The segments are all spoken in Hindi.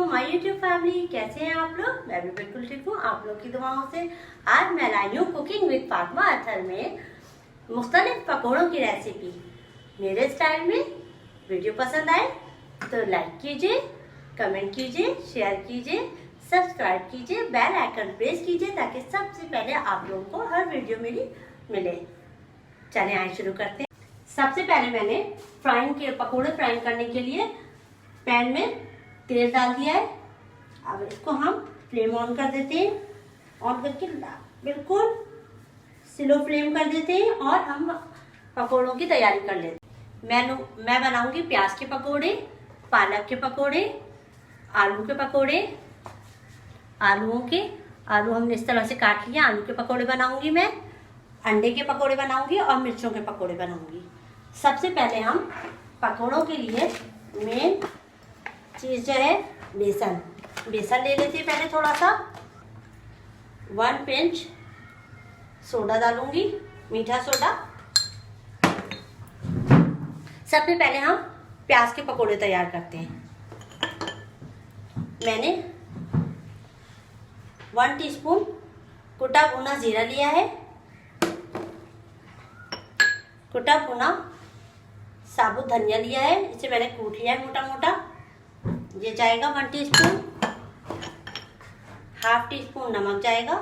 My YouTube family. कैसे हैं आप लोग? मैं भी बिल्कुल ठीक हूँ, आप लोग की दुआओं से। आज मैं लाई हूँ कुकिंग विद फातिमा अथर में मुख्तलिफ पकौड़ों की रेसिपी मेरे स्टाइल में। वीडियो पसंद आए तो लाइक कीजिए, कमेंट कीजिए, शेयर कीजिए, सब्सक्राइब कीजिए, बेल आइकन प्रेस कीजिए ताकि सबसे पहले आप लोगों को हर वीडियो मेरी मिले। चलिए आए शुरू करते हैं। सबसे पहले मैंने पकौड़े फ्राई करने के लिए पैन में तेल डाल दिया है। अब इसको हम फ्लेम ऑन कर देते हैं। ऑन करके बिल्कुल स्लो फ्लेम कर देते हैं और हम पकौड़ों की तैयारी कर लेते हैं। मैं बनाऊंगी प्याज के पकौड़े, पालक के पकौड़े, आलू के पकौड़े। आलू हमने इस तरह से काट लिया। आलू के पकौड़े बनाऊंगी मैं, अंडे के पकौड़े बनाऊंगी और मिर्चों के पकौड़े बनाऊंगी। सबसे पहले हम पकौड़ों के लिए मेन चीज़ जो है बेसन ले लेते हैं। पहले थोड़ा सा 1 पिंच सोडा डालूंगी, मीठा सोडा। सबसे पहले हम प्याज के पकौड़े तैयार करते हैं। मैंने 1 टीस्पून कुटा भुना जीरा लिया है, कुटा भुना साबुत धनिया लिया है, इसे मैंने कूट लिया है मोटा मोटा। ये जाएगा 1 टीस्पून। ½ टीस्पून नमक जाएगा,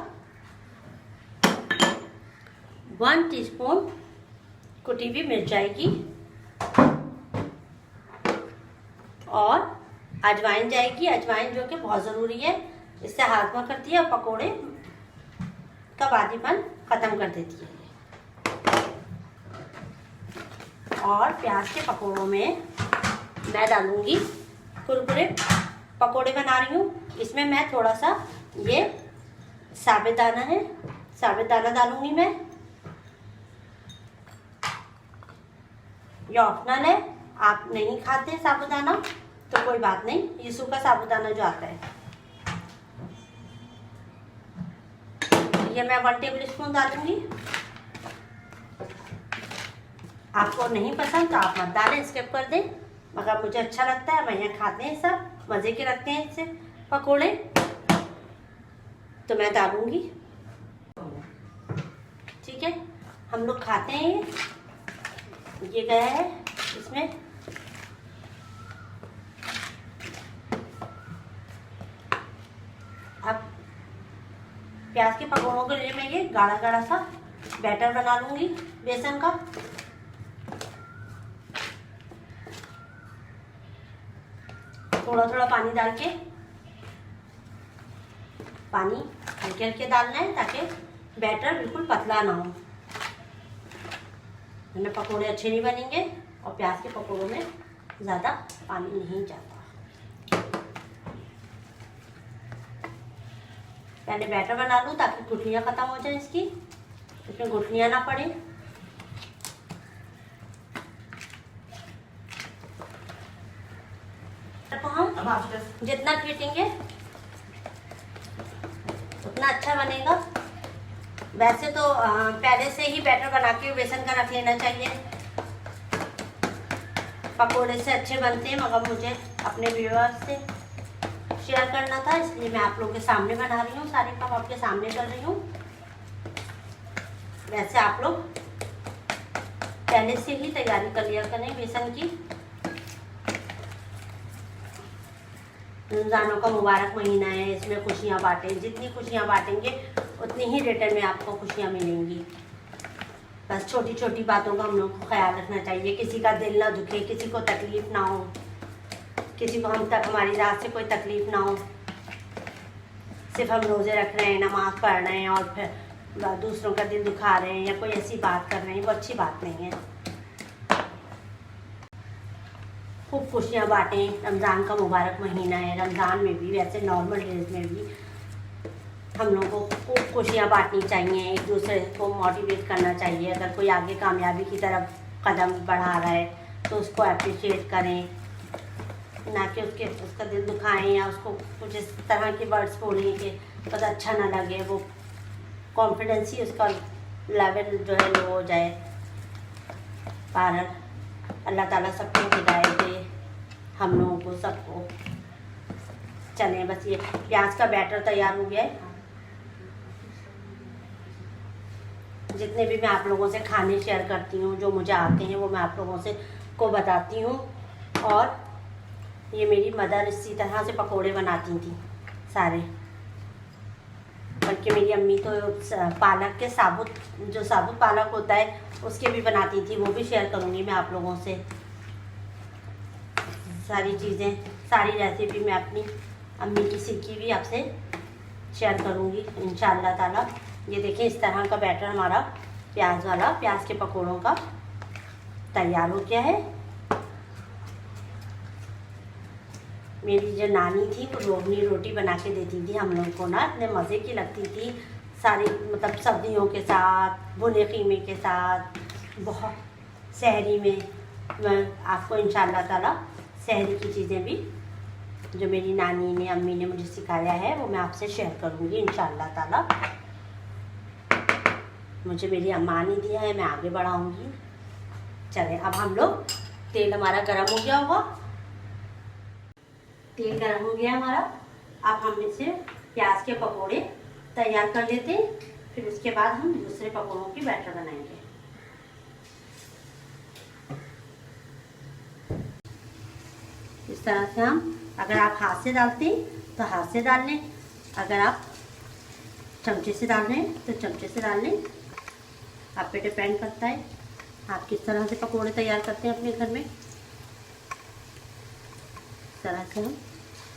1 टीस्पून कुटी हुई मिर्च जाएगी और अजवाइन जाएगी। अजवाइन जो कि बहुत ज़रूरी है, इससे हाजमा करती है और पकोड़े का बादीपन ख़त्म कर देती है। और प्याज के पकोड़ों में मैं डालूंगी कुरकुरे पकोड़े बना रही हूँ। इसमें मैं थोड़ा सा ये साबुत दाना डालूंगी मैं। ये ऑप्शनल है, आप नहीं खाते साबुदाना तो कोई बात नहीं, ये सूखा साबुदाना जो आता है। ये मैं 1 टेबल स्पून डालूंगी। आपको नहीं पसंद तो आप मत डालें, स्किप कर दें, मगर मुझे अच्छा लगता है। मैं यहाँ खाते हैं, सब मज़े के लगते हैं इससे पकोड़े, तो मैं डालूंगी। ठीक है, हम लोग खाते हैं। ये गया है इसमें। अब प्याज के पकौड़ों के लिए मैं ये गाढ़ा गाढ़ा सा बैटर बना लूंगी बेसन का। थोड़ा थोड़ा पानी डाल के, पानी हल्के हल्के डालना है ताकि बैटर बिल्कुल पतला ना हो, वरना पकोड़े अच्छे नहीं बनेंगे। और प्याज के पकोड़ों में ज़्यादा पानी नहीं जाता। पहले बैटर बना लूँ ताकि गुठलियाँ ख़त्म हो जाए इसकी, इसमें गुठलियाँ ना पड़े। तो हम जितना पीटेंगे उतना अच्छा बनेगा। वैसे तो पहले से ही बैटर बना के बेसन का रख लेना चाहिए, पकोड़े से अच्छे बनते हैं, मगर मुझे अपने व्यूअर्स से शेयर करना था, इसलिए मैं आप लोगों के सामने बना रही हूँ। सारे काम आपके सामने कर रही हूँ। वैसे आप लोग पहले से ही तैयारी कर लिया करें बेसन की। रमज़ानों का मुबारक महीना है, इसमें खुशियाँ बांटें। जितनी खुशियाँ बांटेंगे उतनी ही रिटर्न में आपको खुशियाँ मिलेंगी। बस छोटी छोटी बातों का हम लोग को ख्याल रखना चाहिए, किसी का दिल ना दुखे, किसी को तकलीफ़ ना हो, किसी को हमारी रात से कोई तकलीफ़ ना हो। सिर्फ हम रोज़े रख रहे हैं, नमाज़ पढ़ रहे हैं और फिर दूसरों का दिल दुखा रहे हैं या कोई ऐसी बात कर रहे हैं, वो अच्छी बात नहीं है। खूब खुशियाँ बांटें। रमज़ान का मुबारक महीना है, रमज़ान में भी, वैसे नॉर्मल डेज में भी हम लोगों को खूब खुशियाँ बांटनी चाहिए, एक दूसरे को मोटिवेट करना चाहिए। अगर कोई आगे कामयाबी की तरफ कदम बढ़ा रहा है तो उसको अप्रिशिएट करें, ना कि उसका दिल दुखाएं या उसको कुछ इस तरह के वर्ड्स बोलें कि पता अच्छा ना लगे, वो कॉन्फिडेंस ही उसका लेवल जो है लो हो जाए। अल्लाह ताला सबको हिदायत दे, हम लोगों को सबको। चलें, बस ये प्याज का बैटर तैयार हो गया है। जितने भी मैं आप लोगों से खाने शेयर करती हूँ, जो मुझे आते हैं, वो मैं आप लोगों से को बताती हूँ। और ये मेरी मदर इसी तरह से पकोड़े बनाती थी सारे, बल्कि मेरी अम्मी तो पालक के जो साबुत पालक होता है उसके भी बनाती थी, वो भी शेयर करूँगी मैं आप लोगों से। सारी चीज़ें, सारी रेसिपी मैं अपनी अम्मी की सीखी भी आपसे शेयर करूँगी इंशाअल्लाह ताला। ये देखिए इस तरह का बैटर हमारा प्याज के पकोड़ों का तैयार हो गया है। मेरी जो नानी थी वो रोगनी रोटी बना के देती थी हम लोग को ना, इतने मज़े की लगती थी, सारी मतलब सब्जियों के साथ, भुने कीमे के साथ, बहुत सहरी में। मैं आपको इंशाअल्लाह ताला सहरी की चीज़ें भी जो मेरी नानी ने, अम्मी ने मुझे सिखाया है वो मैं आपसे शेयर करूँगी इंशाअल्लाह ताला। मुझे मेरी अम्मा ने दिया है, मैं आगे बढ़ाऊँगी। चलें, अब हम लोग, तेल हमारा गर्म हो गया होगा, तेल गर्म हो गया हमारा। अब हम इसे प्याज के पकोड़े तैयार कर लेते हैं, फिर उसके बाद हम दूसरे पकोड़ों की बैटर बनाएंगे। इस तरह से हम, अगर आप हाथ से डालते हैं तो हाथ से डाल लें, अगर आप चमचे से डाल रहे हैं तो चमचे से डाल लें, आप पे डिपेंड करता है आप किस तरह से पकोड़े तैयार करते हैं अपने घर में। इस तरह से हम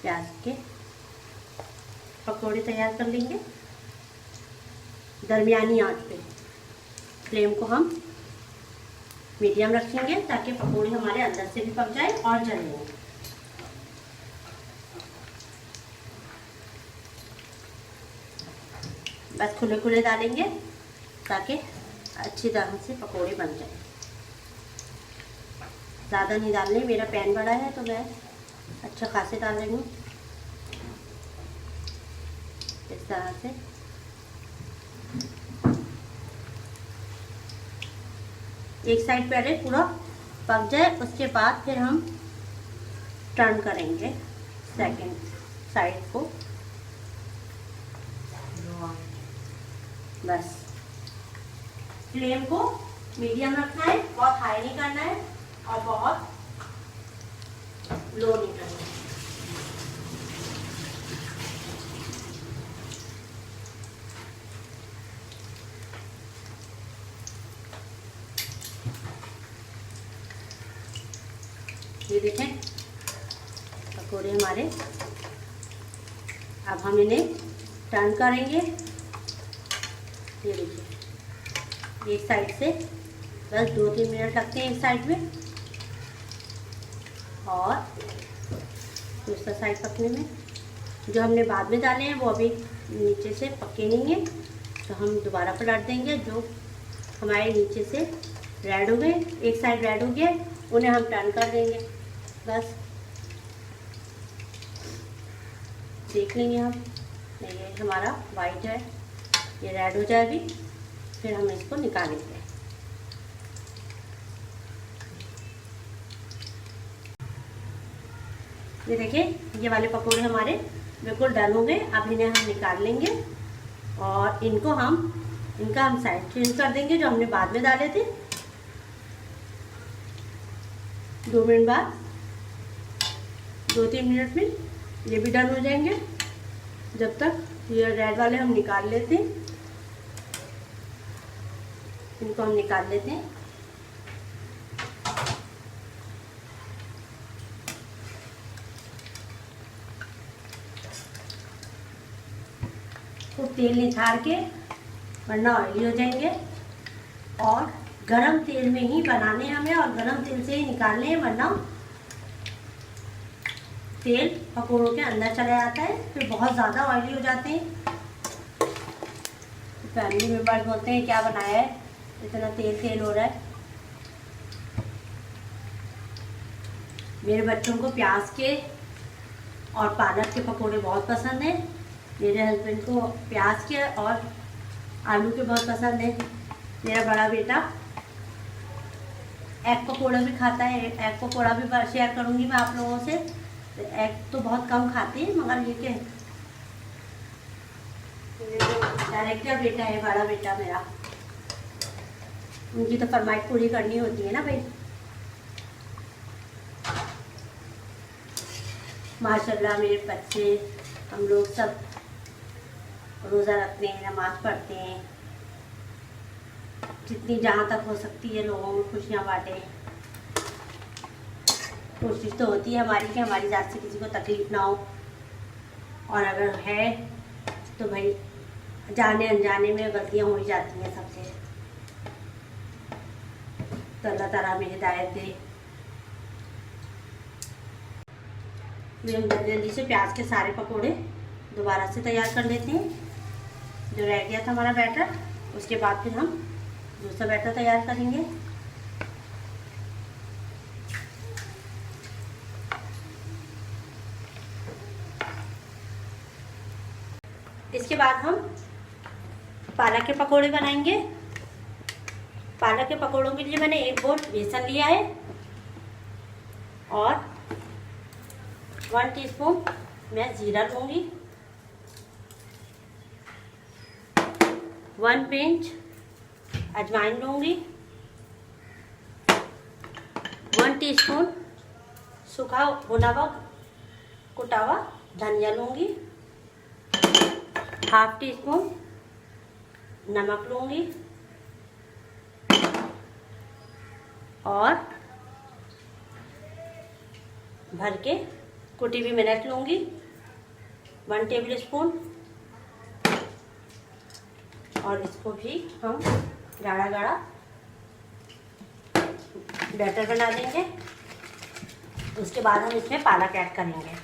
प्याज के पकोड़े तैयार कर लेंगे। दरमियानी आंच पे फ्लेम को हम मीडियम रखेंगे ताकि पकोड़े हमारे अंदर से भी पक जाए और जलेंगे। बस खुले खुले डालेंगे ताकि अच्छी तरह से पकोड़े बन जाए। ज़्यादा नहीं डालने, मेरा पैन बड़ा है तो मैं अच्छा खासे डाल रही हूँ। इस तरह से एक साइड पहले पूरा पक जाए, उसके बाद फिर हम टर्न करेंगे सेकंड साइड को। बस फ्लेम को मीडियम रखना है, बहुत हाई नहीं करना है और बहुत लो नहीं करना है। ये देखें पकोड़े हमारे, अब हम इन्हें टर्न करेंगे। ये देखिए एक साइड से बस 2-3 मिनट लगते हैं एक साइड में, और दूसरा साइड पकने में। जो हमने बाद में डाले हैं वो अभी नीचे से पके नहीं हैं, तो हम दोबारा पलट देंगे। जो हमारे नीचे से रेड हो गए, एक साइड रेड हो गया, उन्हें हम टर्न कर देंगे। बस देख लेंगे हम, ये हमारा वाइट है, ये रेड हो जाए अभी, फिर हम इसको निकालेंगे। ये देखिए ये वाले पकोड़े हमारे बिल्कुल डन हो गए। अब इन्हें हम निकाल लेंगे और इनका हम साइड चेंज कर देंगे, जो हमने बाद में डाले थे। 2 मिनट बाद, 2-3 मिनट में ये भी डन हो जाएंगे। जब तक ये रेड वाले हम निकाल लेते हैं, इनको हम निकाल लेते हैं। तो तेल निथार के, वरना ऑयली हो जाएंगे। और गरम तेल में ही बनाने हमें, और गरम तेल से ही निकालने हैं, वरना तेल पकोड़ों के अंदर चला जाता है, फिर बहुत ज़्यादा ऑयली हो जाते हैं। फैमिली मेम्बर्स बोलते हैं क्या बनाया है, इतना तेल हो रहा है। मेरे बच्चों को प्याज के और पालक के पकोड़े बहुत पसंद हैं। मेरे हस्बैंड को प्याज के और आलू के बहुत पसंद है। मेरा बड़ा बेटा एग पकोड़ा भी खाता है, एग पकोड़ा भी शेयर करूँगी मैं आप लोगों से। एग तो बहुत कम खाते हैं, मगर ये क्या है, डायरेक्टर बेटा है, बड़ा बेटा मेरा, उनकी तो फरमाइश पूरी करनी होती है ना भाई। माशाल्लाह मेरे बच्चे, हम लोग सब रोज़ा रखते हैं, नमाज़ पढ़ते हैं, जितनी जहाँ तक हो सकती है लोगों में खुशियाँ बांटें। कोशिश तो होती है हमारी कि हमारी ज़ात से किसी को तकलीफ़ ना हो, और अगर है तो भाई जाने अनजाने में गलतियाँ हो ही जाती हैं सबसे, तो अल्लाह ताला हमें हिदायत दे। जल्दी से प्याज के सारे पकोड़े दोबारा से तैयार कर लेते हैं। जो रह गया था हमारा बैटर, उसके बाद फिर हम दूसरा बैटर तैयार करेंगे। इसके बाद हम पालक के पकोड़े बनाएंगे। पालक के पकोड़ों के लिए मैंने 1 बोल बेसन लिया है और 1 टीस्पून मैं जीरा लूँगी, 1 पिंच अजवाइन लूँगी, 1 टीस्पून सूखा भुना हुआ कुटा हुआ धनिया लूँगी, 1/2 टीस्पून नमक लूँगी और भर के कुटी हुई मिर्च लूँगी, 1 टेबल स्पून, और इसको भी हम गाढ़ा गाढ़ा बैटर बना देंगे। उसके बाद हम इसमें पालक ऐड करेंगे।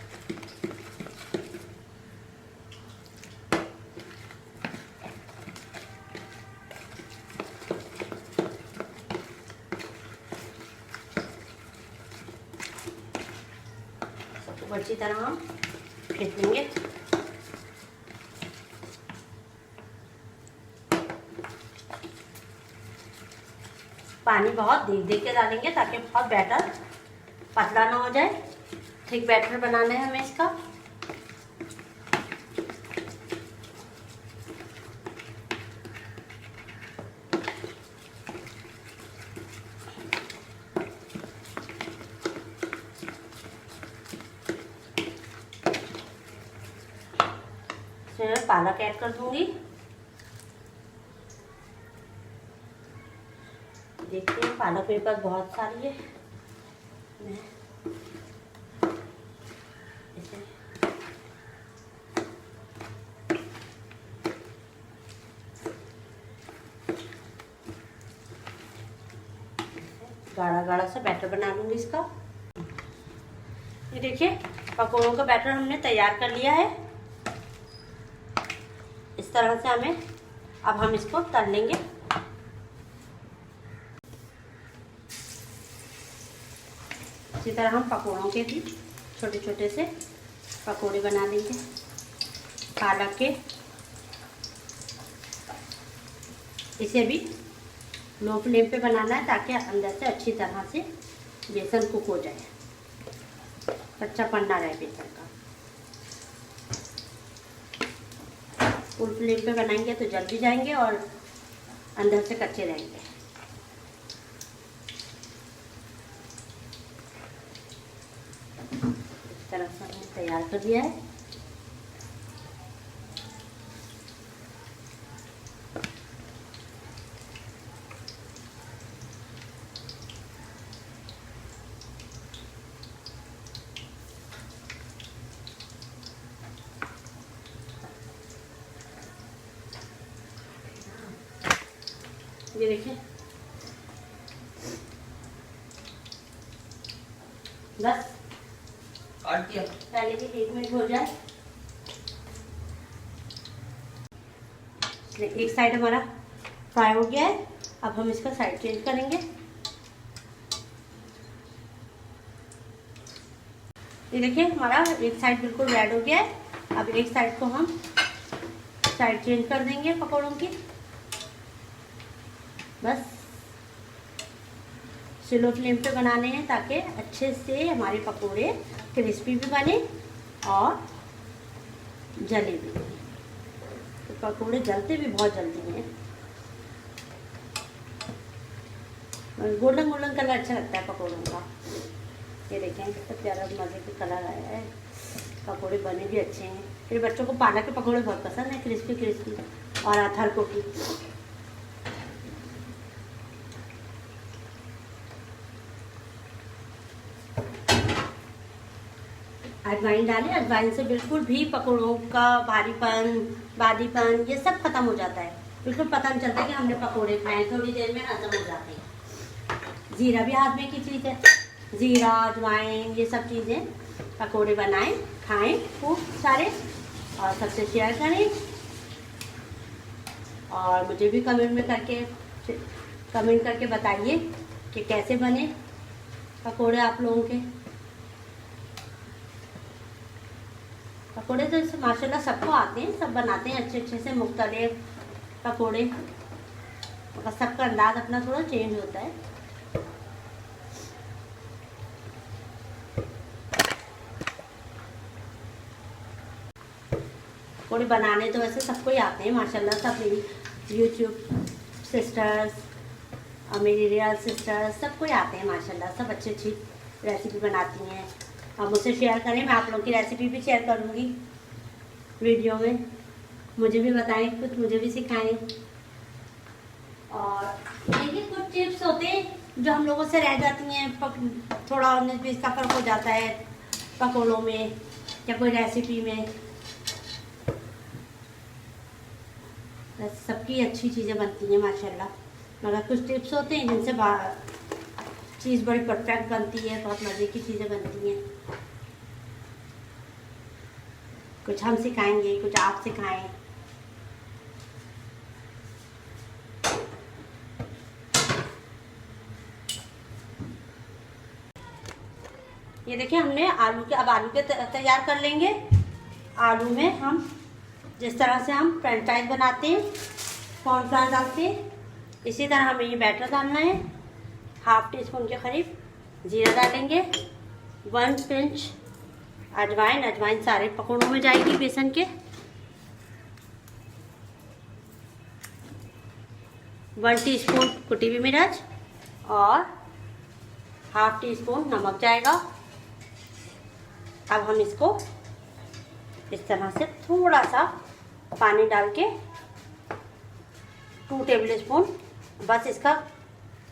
सबको अच्छी तरह हम फेंट लेंगे। पानी बहुत देख के डालेंगे ताकि बहुत बैटर पतला ना हो जाए। ठीक बैटर बनाना है हमें इसका। इसमें मैं पालक ऐड कर दूंगी। देखते हैं, पालक मेरे पास बहुत सारी है। मैं इसे गाढ़ा गाढ़ा सा बैटर बना लूंगी इसका। ये देखिए, पकौड़ों का बैटर हमने तैयार कर लिया है। इस तरह से अब हम इसको तल लेंगे। इसी तरह हम पकौड़ों के भी छोटे छोटे से पकौड़े बना लेंगे पालक के। इसे भी लो फ्लेम पे बनाना है ताकि अंदर से अच्छी तरह से बेसन कुक हो जाए, कच्चापन ना रहे बेसन का। फुल फ्लेम पे बनाएंगे तो जल भी जाएंगे और अंदर से कच्चे रहेंगे। इस तरह से हमने तैयार कर दिया है। ये देखिए, बस पहले भी 1 मिनट हो जाए। एक साइड हमारा फ्राई हो गया है। अब हम इसका साइड चेंज करेंगे। ये देखिए, हमारा एक साइड बिल्कुल रेड हो गया है। अब एक साइड को हम साइड चेंज कर देंगे पकौड़ों की। बस स्लो फ्लेम पे बनाने हैं ताकि अच्छे से हमारे पकोड़े क्रिस्पी भी बने और जले भी। तो पकोड़े जलते भी बहुत जल्दी हैं। गोल्डन गोल्डन कलर अच्छा लगता है पकोड़ों का। ये देखें कितना प्यारा मज़े का कलर आया है। पकोड़े बने भी अच्छे हैं। फिर बच्चों को पालक के पकोड़े बहुत पसंद है, क्रिस्पी क्रिस्पी और अथर को की। अजवाइन डालें। अजवाइन से बिल्कुल भी पकोड़ों का भारीपन, बादीपन ये सब खत्म हो जाता है। बिल्कुल पता नहीं चलता कि हमने पकोड़े खाए, थोड़ी देर में हजम हो जाते हैं। जीरा भी हाथ में की चीज़ है। जीरा, अजवाइन ये सब चीज़ें पकोड़े बनाएं, खाएं खूब सारे और सबसे शेयर करें। और मुझे भी कमेंट करके बताइए कि कैसे बने पकोड़े आप लोगों के। पकोड़े तो माशाल्लाह सबको आते हैं, सब बनाते हैं अच्छे अच्छे से मुख्तलिफ पकोड़े, मगर सबका अंदाज अपना थोड़ा चेंज होता है। पकोड़े बनाने तो वैसे सबको ही आते हैं माशाल्लाह। सब मेरी यूट्यूब सिस्टर्स और मेरी रियल सिस्टर्स सबको ही आते हैं माशाल्लाह। सब अच्छी अच्छी रेसिपी बनाती हैं और मुझसे शेयर करें। मैं आप लोगों की रेसिपी भी शेयर करूँगी वीडियो में। मुझे भी बताएं कुछ, मुझे भी सिखाएं। और देखिए कुछ टिप्स होते हैं जो हम लोगों से रह जाती हैं। थोड़ा 19-20 का फ़र्क हो जाता है पकोड़ों में या कोई रेसिपी में। सबकी अच्छी चीज़ें बनती हैं माशाल्लाह, मगर कुछ टिप्स होते हैं जिनसे चीज़ बड़ी परफेक्ट बनती है, बहुत मज़े की चीज़ें बनती हैं। कुछ हम सिखाएंगे, कुछ आप सिखाएं। ये देखिए हमने आलू के तैयार कर लेंगे। आलू में हम जिस तरह से हम फ्रेंच फ्राइज बनाते हैं, कॉर्नफ्लावर डालते हैं, इसी तरह हमें ये बैटर डालना है। हाफ टी स्पून के करीब जीरा डालेंगे, 1 पिंच अजवाइन। अजवाइन सारे पकौड़ों में जाएगी बेसन के। 1 टीस्पून कुटी हुई मिर्च और हाफ टी स्पून नमक जाएगा। अब हम इसको इस तरह से थोड़ा सा पानी डाल के 2 टेबल स्पून बस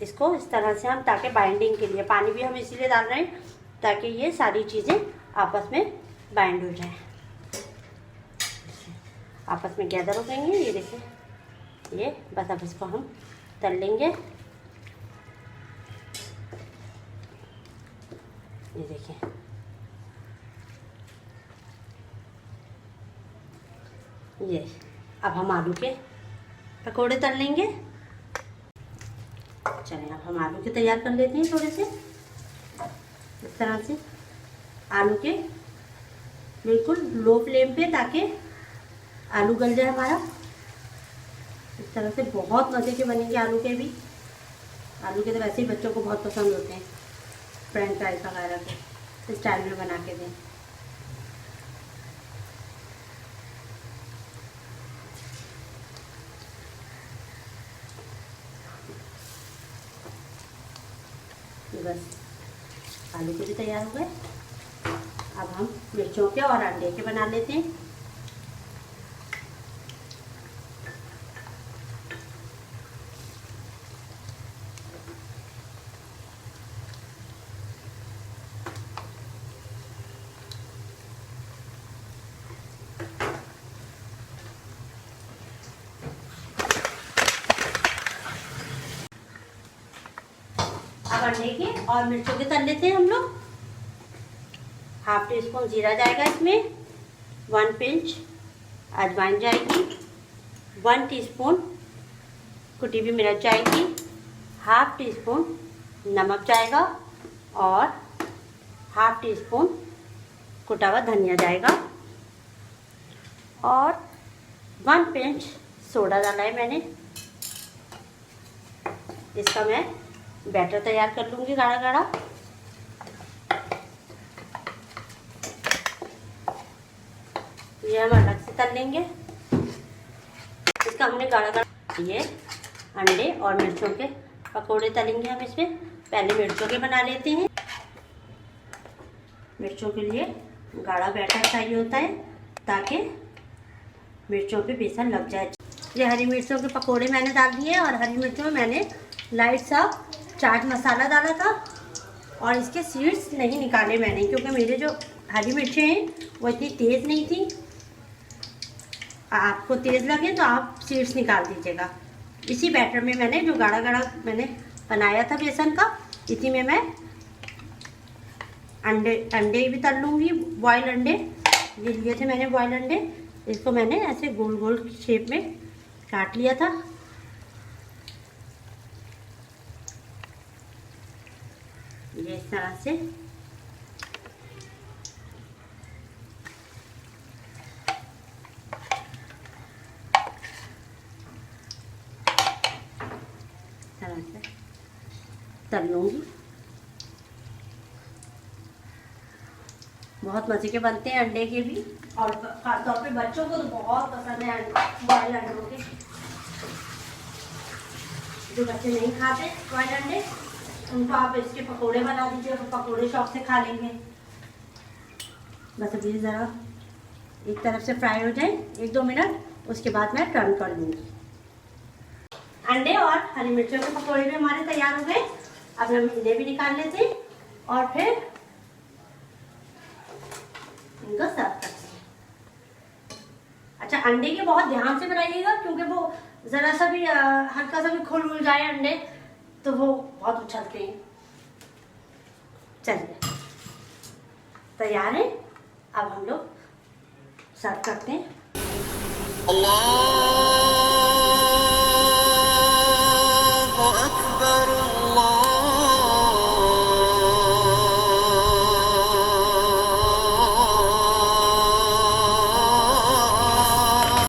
इसको इस तरह से हम, ताकि बाइंडिंग के लिए पानी भी हम इसीलिए डाल रहे हैं ताकि ये सारी चीज़ें आपस में बाइंड हो जाए, आपस में गैदर हो जाएंगे। ये देखिए ये बस अब इसको हम तल लेंगे। ये देखिए ये अब हम आलू के पकोड़े तल लेंगे। चलिए अब हम आलू के तैयार कर लेते हैं थोड़े से। इस तरह से आलू के बिल्कुल लो फ्लेम पे, ताकि आलू गल जाए हमारा। इस तरह से बहुत मज़े के बनेंगे आलू के भी। आलू के तो वैसे ही बच्चों को बहुत पसंद होते हैं। फ्रेंच फ्राइज वगैरह के स्टाइल में बना के दें। बस आलू के भी तैयार हो गए। अब हम मिर्चों के और अंडे के बना लेते हैं। अब अंडे के और मिर्चों के तल लेते हैं हम लोग। हाफ टी स्पून जीरा जाएगा इसमें, 1 पिंच अजवाइन जाएगी, 1 टीस्पून कुटी हुई मिर्च जाएगी, हाफ टी स्पून नमक जाएगा और हाफ टी स्पून कुटा हुआ धनिया जाएगा और 1 पिंच सोडा डाला है मैंने। इसका मैं बैटर तैयार कर लूँगी गाढ़ा गाढ़ा। ये हम अलग से तल लेंगे। इसका हमने गाढ़ा गाढ़ा ये अंडे और मिर्चों के पकोड़े तलेंगे हम इसमें। पहले मिर्चों के बना लेते हैं। मिर्चों के लिए गाढ़ा बैटर चाहिए होता है ताकि मिर्चों पे बेसन लग जाए। ये हरी मिर्चों के पकोड़े मैंने डाल दिए और हरी मिर्चों में मैंने लाइट सा चाट मसाला डाला था और इसके सीड्स नहीं निकाले मैंने, क्योंकि मेरे जो हरी मिर्चें हैं वो इतनी तेज़ नहीं थी। आपको तेज़ लगे तो आप सीड्स निकाल दीजिएगा। इसी बैटर में मैंने जो गाढ़ा गाढ़ा मैंने बनाया था बेसन का, इसी में मैं अंडे भी तल लूँगी। बॉयल अंडे ये लिए थे मैंने, बॉयल अंडे। इसको मैंने ऐसे गोल गोल शेप में काट लिया था। ये इस तरह से तल लूँगी। बहुत मज़े के बनते हैं अंडे के भी, और खासतौर पे बच्चों को तो बहुत पसंद है बॉयल अंडों के। जो बच्चे नहीं खाते बॉयल अंडे, उनको आप इसके पकोड़े बना दीजिए, तो पकोड़े शौक से खा लेंगे। बस अभी ज़रा एक तरफ से फ्राई हो जाए 1-2 मिनट, उसके बाद मैं टर्न कर लूँगी। अंडे और हरी मिर्चों के पकोड़े भी हमारे तैयार हो गए। अब हम इन्हें भी निकाल लेते हैं और फिर इनको सर्व करते हैं। अच्छा, अंडे के बहुत ध्यान से बनाइएगा, क्योंकि वो ज़रा सा भी हल्का सा भी खुल जाए अंडे तो वो बहुत उछलते हैं। चलिए तैयार है, अब हम लोग सर्व करते हैं। अल्लाह।